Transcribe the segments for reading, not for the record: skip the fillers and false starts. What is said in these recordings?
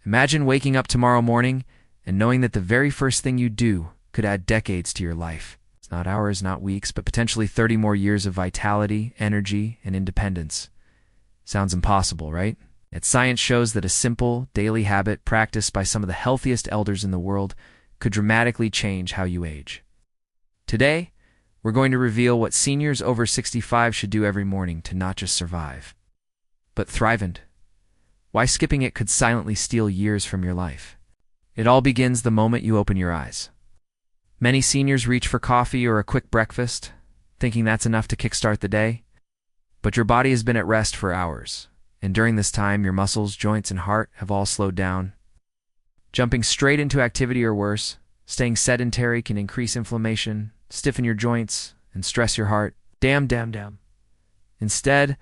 Imagine waking up tomorrow morning and knowing that the very first thing you do could add decades to your life. It's not hours, not weeks, but potentially 30 more years of vitality, energy, and independence. Sounds impossible, right? Yet science shows that a simple, daily habit practiced by some of the healthiest elders in the world could dramatically change how you age. Today, we're going to reveal what seniors over 65 should do every morning to not just survive, but thrive. And why skipping it could silently steal years from your life. It all begins the moment you open your eyes. Many seniors reach for coffee or a quick breakfast, thinking that's enough to kickstart the day. But your body has been at rest for hours, and during this time, your muscles, joints, and heart have all slowed down. Jumping straight into activity or worse, staying sedentary can increase inflammation, stiffen your joints, and stress your heart. Damn. Instead,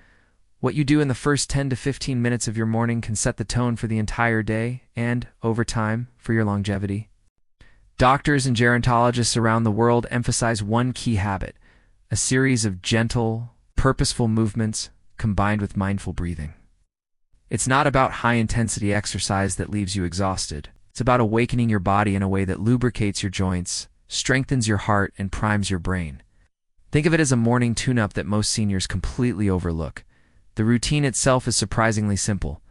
what you do in the first 10 to 15 minutes of your morning can set the tone for the entire day and, over time, for your longevity. Doctors and gerontologists around the world emphasize one key habit: a series of gentle, purposeful movements combined with mindful breathing. It's not about high-intensity exercise that leaves you exhausted. It's about awakening your body in a way that lubricates your joints, strengthens your heart, and primes your brain. Think of it as a morning tune-up that most seniors completely overlook. The routine itself is surprisingly simple.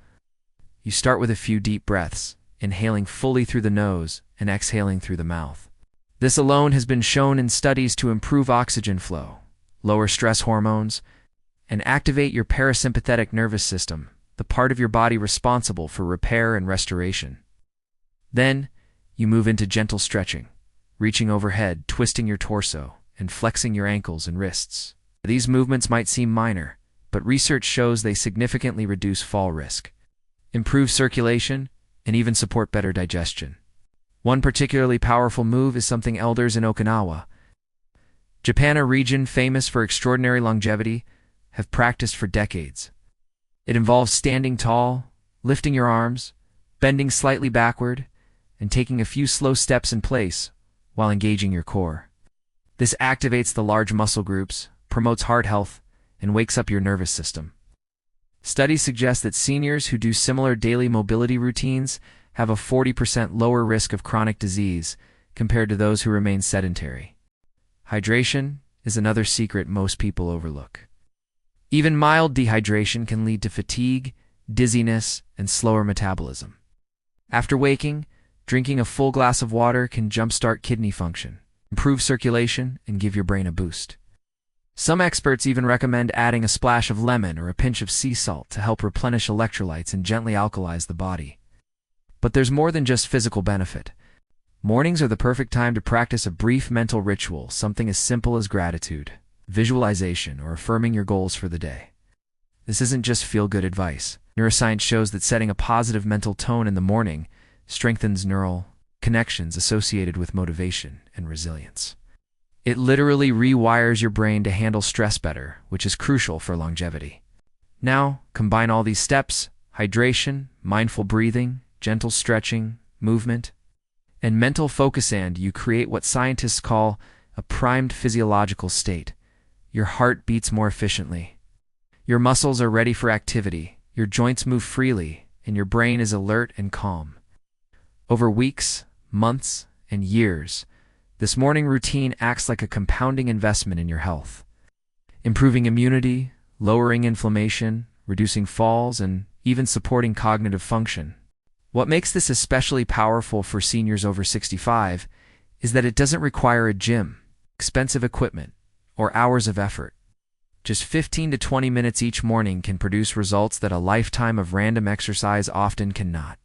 You start with a few deep breaths, inhaling fully through the nose and exhaling through the mouth. This alone has been shown in studies to improve oxygen flow, lower stress hormones, and activate your parasympathetic nervous system, the part of your body responsible for repair and restoration. Then, you move into gentle stretching, reaching overhead, twisting your torso, and flexing your ankles and wrists. These movements might seem minor, but research shows they significantly reduce fall risk, improve circulation, and even support better digestion. One particularly powerful move is something elders in Okinawa, Japan, a region famous for extraordinary longevity, have practiced for decades. It involves standing tall, lifting your arms, bending slightly backward, and taking a few slow steps in place while engaging your core. This activates the large muscle groups, promotes heart health, and wakes up your nervous system. Studies suggest that seniors who do similar daily mobility routines have a 40% lower risk of chronic disease compared to those who remain sedentary. Hydration is another secret most people overlook. Even mild dehydration can lead to fatigue, dizziness, and slower metabolism. After waking, drinking a full glass of water can jumpstart kidney function, improve circulation, and give your brain a boost. Some experts even recommend adding a splash of lemon or a pinch of sea salt to help replenish electrolytes and gently alkalize the body. But there's more than just physical benefit. Mornings are the perfect time to practice a brief mental ritual, something as simple as gratitude, visualization, or affirming your goals for the day. This isn't just feel-good advice. Neuroscience shows that setting a positive mental tone in the morning strengthens neural connections associated with motivation and resilience. It literally rewires your brain to handle stress better, which is crucial for longevity. Now, combine all these steps: hydration, mindful breathing, gentle stretching, movement, and mental focus, and you create what scientists call a primed physiological state. Your heart beats more efficiently. Your muscles are ready for activity, your joints move freely, and your brain is alert and calm. Over weeks, months, and years, this morning routine acts like a compounding investment in your health, improving immunity, lowering inflammation, reducing falls, and even supporting cognitive function. What makes this especially powerful for seniors over 65 is that it doesn't require a gym, expensive equipment, or hours of effort. Just 15 to 20 minutes each morning can produce results that a lifetime of random exercise often cannot.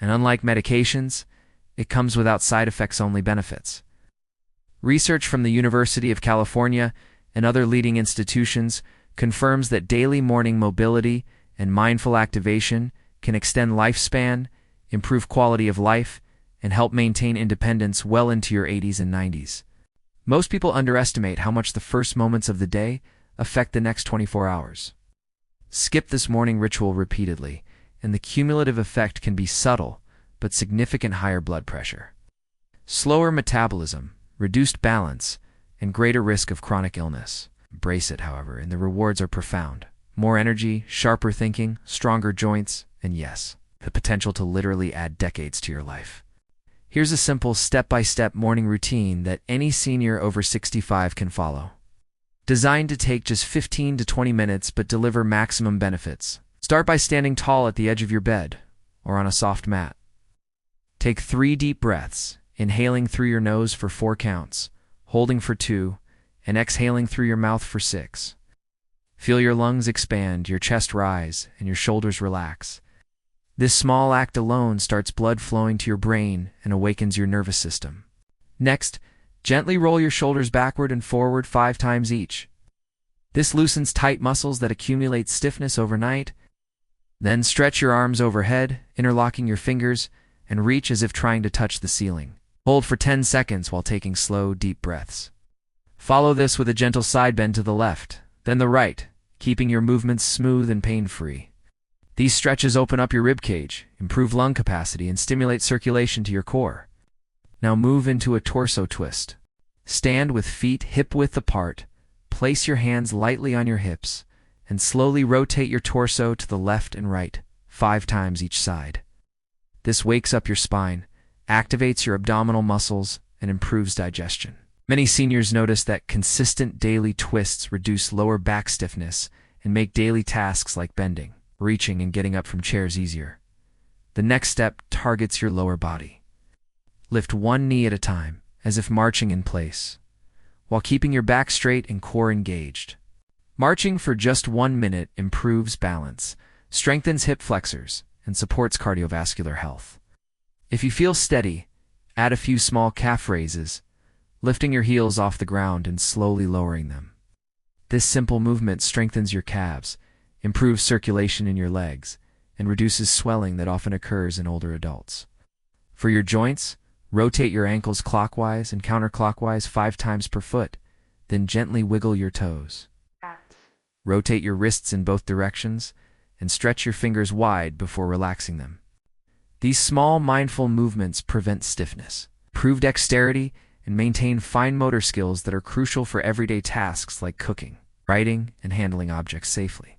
And unlike medications, it comes without side effects-only benefits. Research from the University of California and other leading institutions confirms that daily morning mobility and mindful activation can extend lifespan, improve quality of life, and help maintain independence well into your 80s and 90s. Most people underestimate how much the first moments of the day affect the next 24 hours. Skip this morning ritual repeatedly, and the cumulative effect can be subtle, but significant: higher blood pressure, slower metabolism, reduced balance, and greater risk of chronic illness. Embrace it, however, and the rewards are profound. More energy, sharper thinking, stronger joints, and yes, the potential to literally add decades to your life. Here's a simple step-by-step morning routine that any senior over 65 can follow. Designed to take just 15 to 20 minutes but deliver maximum benefits. Start by standing tall at the edge of your bed or on a soft mat. Take 3 deep breaths, inhaling through your nose for 4 counts, holding for 2, and exhaling through your mouth for 6. Feel your lungs expand, your chest rise, and your shoulders relax. This small act alone starts blood flowing to your brain and awakens your nervous system. Next, gently roll your shoulders backward and forward 5 times each. This loosens tight muscles that accumulate stiffness overnight. Then stretch your arms overhead, interlocking your fingers, and reach as if trying to touch the ceiling. Hold for 10 seconds while taking slow, deep breaths. Follow this with a gentle side bend to the left, then the right, keeping your movements smooth and pain-free. These stretches open up your ribcage, improve lung capacity, and stimulate circulation to your core. Now move into a torso twist. Stand with feet hip-width apart, place your hands lightly on your hips, and slowly rotate your torso to the left and right, 5 times each side. This wakes up your spine, activates your abdominal muscles, and improves digestion. Many seniors notice that consistent daily twists reduce lower back stiffness and make daily tasks like bending, reaching, and getting up from chairs easier. The next step targets your lower body. Lift 1 knee at a time, as if marching in place, while keeping your back straight and core engaged. Marching for just 1 minute improves balance, strengthens hip flexors, and supports cardiovascular health. If you feel steady, add a few small calf raises, lifting your heels off the ground and slowly lowering them. This simple movement strengthens your calves, improves circulation in your legs, and reduces swelling that often occurs in older adults. For your joints, rotate your ankles clockwise and counterclockwise 5 times per foot, then gently wiggle your toes. Rotate your wrists in both directions, and stretch your fingers wide before relaxing them. These small, mindful movements prevent stiffness, improve dexterity, and maintain fine motor skills that are crucial for everyday tasks like cooking, writing, and handling objects safely.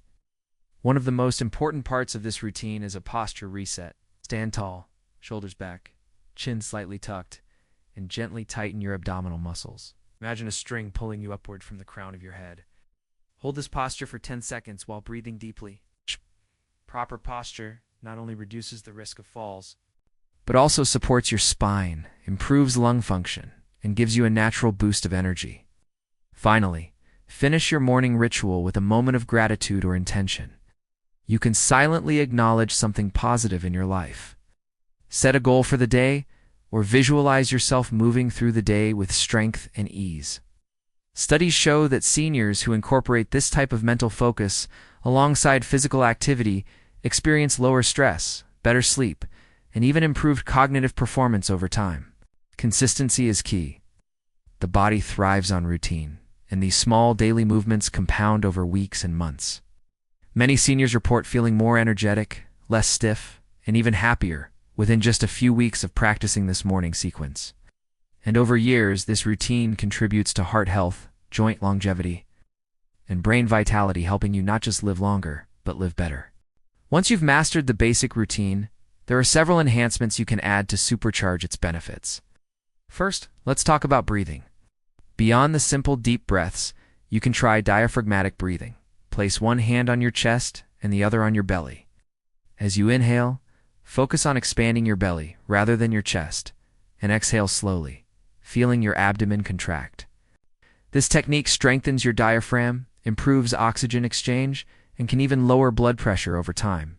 One of the most important parts of this routine is a posture reset. Stand tall, shoulders back, chin slightly tucked, and gently tighten your abdominal muscles. Imagine a string pulling you upward from the crown of your head. Hold this posture for 10 seconds while breathing deeply. Proper posture not only reduces the risk of falls, but also supports your spine, improves lung function, and gives you a natural boost of energy. Finally, finish your morning ritual with a moment of gratitude or intention. You can silently acknowledge something positive in your life. Set a goal for the day, or visualize yourself moving through the day with strength and ease. Studies show that seniors who incorporate this type of mental focus alongside physical activity experience lower stress, better sleep, and even improved cognitive performance over time. Consistency is key. The body thrives on routine, and these small daily movements compound over weeks and months. Many seniors report feeling more energetic, less stiff, and even happier within just a few weeks of practicing this morning sequence. And over years, this routine contributes to heart health, joint longevity, and brain vitality, helping you not just live longer, but live better. Once you've mastered the basic routine, there are several enhancements you can add to supercharge its benefits. First, let's talk about breathing. Beyond the simple deep breaths, you can try diaphragmatic breathing. Place one hand on your chest and the other on your belly. As you inhale, focus on expanding your belly rather than your chest, and exhale slowly, feeling your abdomen contract. This technique strengthens your diaphragm, improves oxygen exchange, and can even lower blood pressure over time.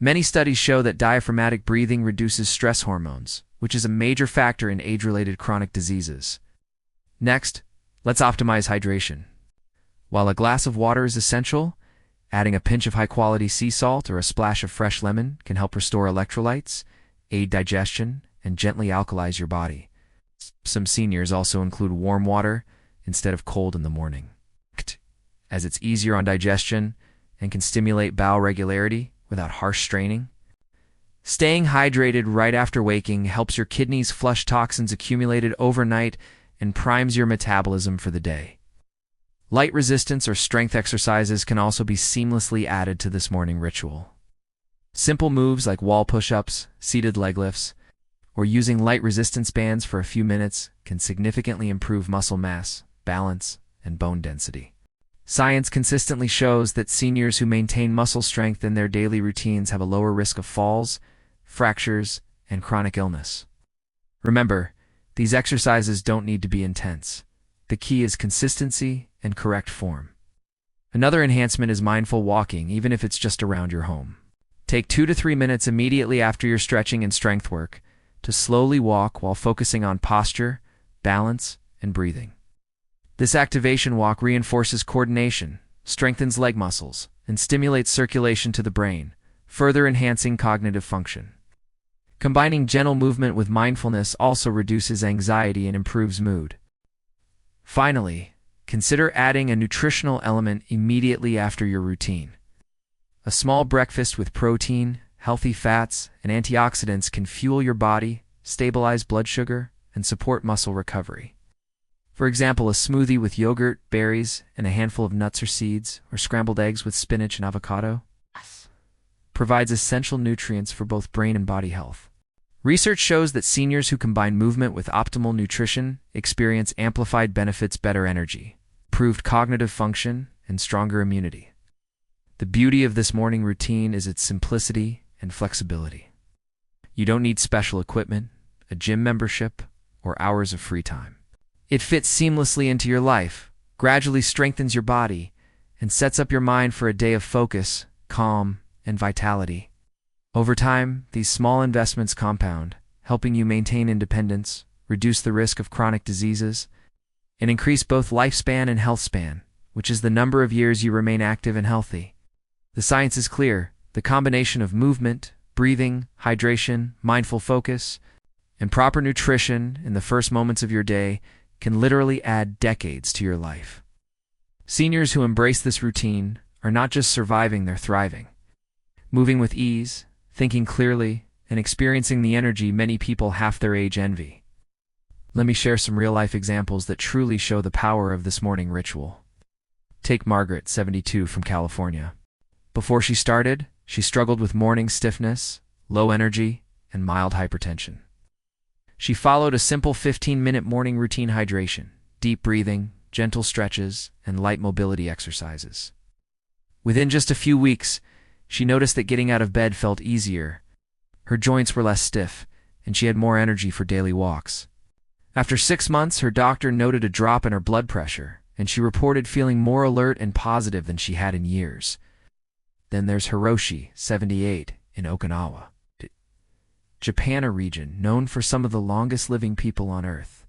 Many studies show that diaphragmatic breathing reduces stress hormones, which is a major factor in age-related chronic diseases. Next, let's optimize hydration. While a glass of water is essential, adding a pinch of high-quality sea salt or a splash of fresh lemon can help restore electrolytes, aid digestion, and gently alkalize your body. Some seniors also include warm water instead of cold in the morning, as it's easier on digestion and can stimulate bowel regularity without harsh straining. Staying hydrated right after waking helps your kidneys flush toxins accumulated overnight and primes your metabolism for the day. Light resistance or strength exercises can also be seamlessly added to this morning ritual. Simple moves like wall push-ups, seated leg lifts, or using light resistance bands for a few minutes can significantly improve muscle mass, balance, and bone density. Science consistently shows that seniors who maintain muscle strength in their daily routines have a lower risk of falls, fractures, and chronic illness. Remember, these exercises don't need to be intense. The key is consistency and correct form. Another enhancement is mindful walking, even if it's just around your home. Take 2 to 3 minutes immediately after your stretching and strength work to slowly walk while focusing on posture, balance, and breathing. This activation walk reinforces coordination, strengthens leg muscles, and stimulates circulation to the brain, further enhancing cognitive function. Combining gentle movement with mindfulness also reduces anxiety and improves mood. Finally, consider adding a nutritional element immediately after your routine. A small breakfast with protein, healthy fats, and antioxidants can fuel your body, stabilize blood sugar, and support muscle recovery. For example, a smoothie with yogurt, berries, and a handful of nuts or seeds, or scrambled eggs with spinach and avocado, provides essential nutrients for both brain and body health. Research shows that seniors who combine movement with optimal nutrition experience amplified benefits: better energy, improved cognitive function, and stronger immunity. The beauty of this morning routine is its simplicity and flexibility. You don't need special equipment, a gym membership, or hours of free time. It fits seamlessly into your life, gradually strengthens your body, and sets up your mind for a day of focus, calm, and vitality. Over time, these small investments compound, helping you maintain independence, reduce the risk of chronic diseases, and increase both lifespan and health span, which is the number of years you remain active and healthy. The science is clear. The combination of movement, breathing, hydration, mindful focus, and proper nutrition in the first moments of your day can literally add decades to your life. Seniors who embrace this routine are not just surviving, they're thriving. Moving with ease, thinking clearly, and experiencing the energy many people half their age envy. Let me share some real-life examples that truly show the power of this morning ritual. Take Margaret, 72, from California. Before she started, she struggled with morning stiffness, low energy, and mild hypertension. She followed a simple 15-minute morning routine: hydration, deep breathing, gentle stretches, and light mobility exercises. Within just a few weeks, she noticed that getting out of bed felt easier, her joints were less stiff, and she had more energy for daily walks. After 6 months, her doctor noted a drop in her blood pressure, and she reported feeling more alert and positive than she had in years. Then there's Hiroshi, 78, in Okinawa, Japan, a region known for some of the longest living people on Earth.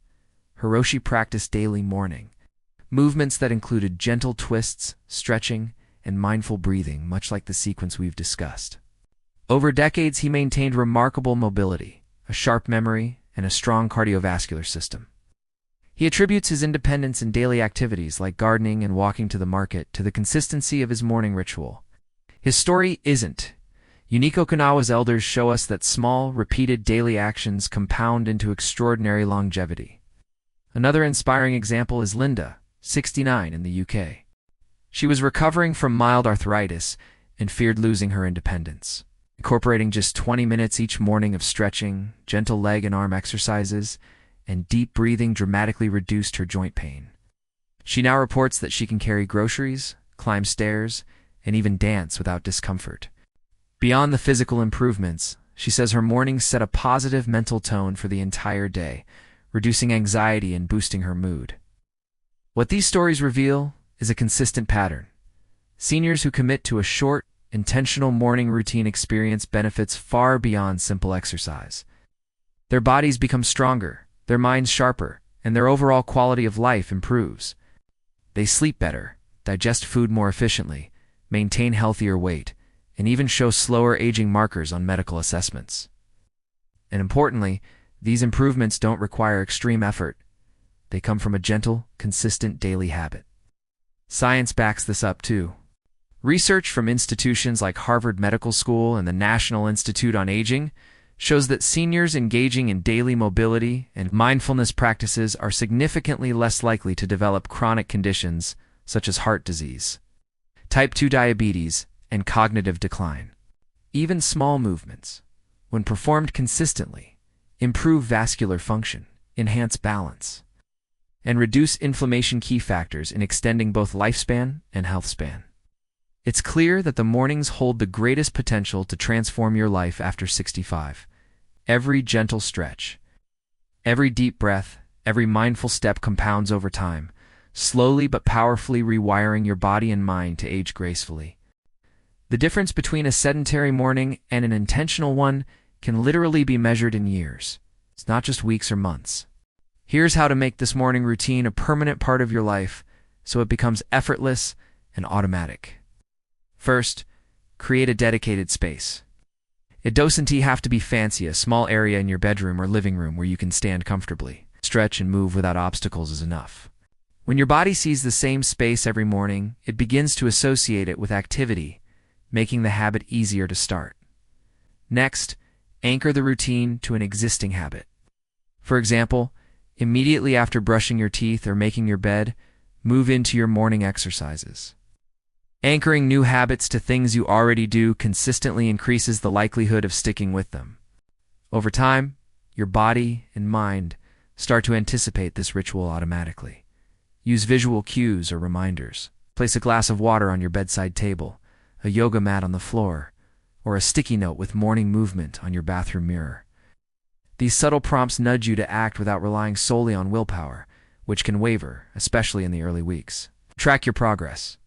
Hiroshi practiced daily morning movements that included gentle twists, stretching, and mindful breathing, much like the sequence we've discussed. Over decades, he maintained remarkable mobility, a sharp memory, and a strong cardiovascular system. He attributes his independence in daily activities like gardening and walking to the market to the consistency of his morning ritual. His story isn't unique. Okinawa's elders show us that small, repeated daily actions compound into extraordinary longevity. Another inspiring example is Linda, 69, in the UK. She was recovering from mild arthritis and feared losing her independence. Incorporating just 20 minutes each morning of stretching, gentle leg and arm exercises, and deep breathing dramatically reduced her joint pain. She now reports that she can carry groceries, climb stairs, and even dance without discomfort. Beyond the physical improvements, she says her mornings set a positive mental tone for the entire day, reducing anxiety and boosting her mood. What these stories reveal is a consistent pattern. Seniors who commit to a short, intentional morning routine experience benefits far beyond simple exercise. Their bodies become stronger, their minds sharper, and their overall quality of life improves. They sleep better, digest food more efficiently, maintain healthier weight, and even show slower aging markers on medical assessments. And importantly, these improvements don't require extreme effort. They come from a gentle, consistent daily habit. Science backs this up too. Research from institutions like Harvard Medical School and the National Institute on Aging shows that seniors engaging in daily mobility and mindfulness practices are significantly less likely to develop chronic conditions such as heart disease, type 2 diabetes, and cognitive decline. Even small movements, when performed consistently, improve vascular function, enhance balance, and reduce inflammation, key factors in extending both lifespan and health span. It's clear that the mornings hold the greatest potential to transform your life after 65. Every gentle stretch, every deep breath, every mindful step compounds over time, slowly but powerfully rewiring your body and mind to age gracefully. The difference between a sedentary morning and an intentional one can literally be measured in years. It's not just weeks or months. Here's how to make this morning routine a permanent part of your life so it becomes effortless and automatic. First, create a dedicated space. It doesn't have to be fancy. A small area in your bedroom or living room where you can stand comfortably, stretch, and move without obstacles is enough. When your body sees the same space every morning, it begins to associate it with activity, making the habit easier to start. Next, anchor the routine to an existing habit. For example, immediately after brushing your teeth or making your bed, move into your morning exercises. Anchoring new habits to things you already do consistently increases the likelihood of sticking with them. Over time, your body and mind start to anticipate this ritual automatically. Use visual cues or reminders. Place a glass of water on your bedside table, a yoga mat on the floor, or a sticky note with morning movement on your bathroom mirror. These subtle prompts nudge you to act without relying solely on willpower, which can waver, especially in the early weeks. Track your progress.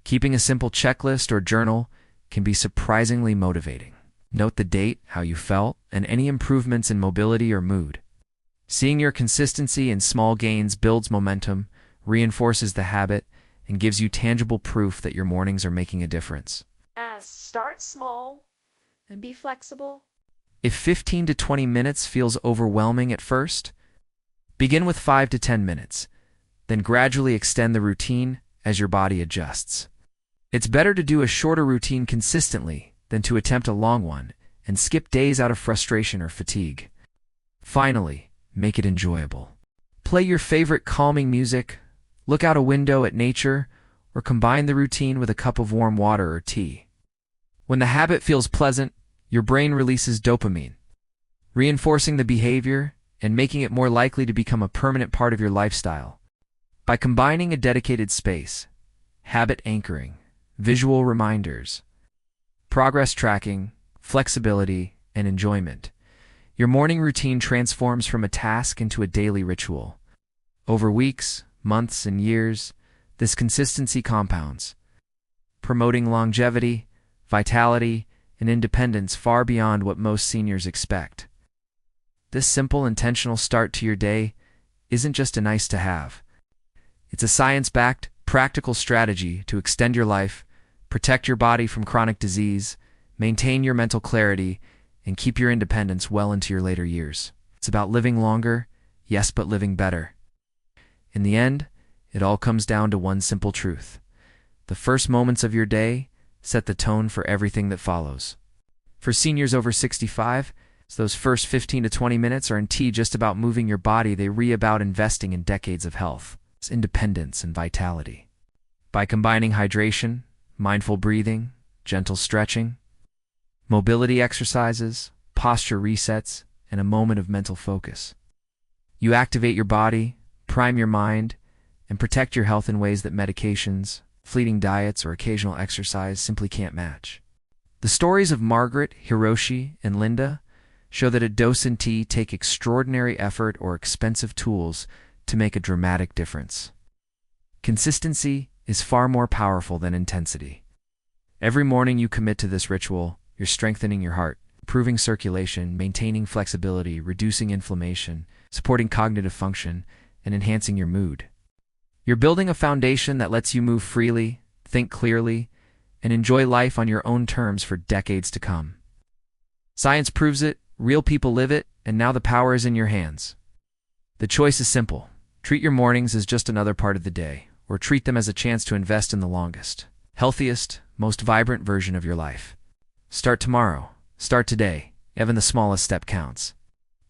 Keeping a simple checklist or journal can be surprisingly motivating. Note the date, how you felt, and any improvements in mobility or mood. Seeing your consistency and small gains builds momentum, reinforces the habit, and gives you tangible proof that your mornings are making a difference. Start small and be flexible. If 15 to 20 minutes feels overwhelming at first, begin with 5 to 10 minutes, then gradually extend the routine as your body adjusts. It's better to do a shorter routine consistently than to attempt a long one and skip days out of frustration or fatigue. Finally, make it enjoyable. Play your favorite calming music, look out a window at nature, or combine the routine with a cup of warm water or tea. When the habit feels pleasant, your brain releases dopamine, reinforcing the behavior and making it more likely to become a permanent part of your lifestyle. By combining a dedicated space, habit anchoring, visual reminders, progress tracking, flexibility, and enjoyment, your morning routine transforms from a task into a daily ritual. Over weeks, months, and years, this consistency compounds, promoting longevity, vitality, and independence far beyond what most seniors expect. This simple, intentional start to your day isn't just a nice to have. It's a science-backed, practical strategy to extend your life, protect your body from chronic disease, maintain your mental clarity, and keep your independence well into your later years. It's about living longer, yes, but living better. In the end, it all comes down to one simple truth. The first moments of your day set the tone for everything that follows. For seniors over 65, those first 15 to 20 minutes aren't just about moving your body, they're about investing in decades of health, independence, and vitality. By combining hydration, mindful breathing, gentle stretching, mobility exercises, posture resets, and a moment of mental focus, you activate your body, prime your mind, and protect your health in ways that medications, fleeting diets, or occasional exercise simply can't match. The stories of Margaret, Hiroshi, and Linda show that a doesn't take extraordinary effort or expensive tools to make a dramatic difference. Consistency is far more powerful than intensity. Every morning you commit to this ritual, you're strengthening your heart, improving circulation, maintaining flexibility, reducing inflammation, supporting cognitive function, and enhancing your mood. You're building a foundation that lets you move freely, think clearly, and enjoy life on your own terms for decades to come. Science proves it, real people live it, and now the power is in your hands. The choice is simple. Treat your mornings as just another part of the day, or treat them as a chance to invest in the longest, healthiest, most vibrant version of your life. Start tomorrow. Start today. Even the smallest step counts.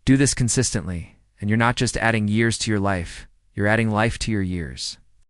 Do this consistently, and you're not just adding years to your life, you're adding life to your years.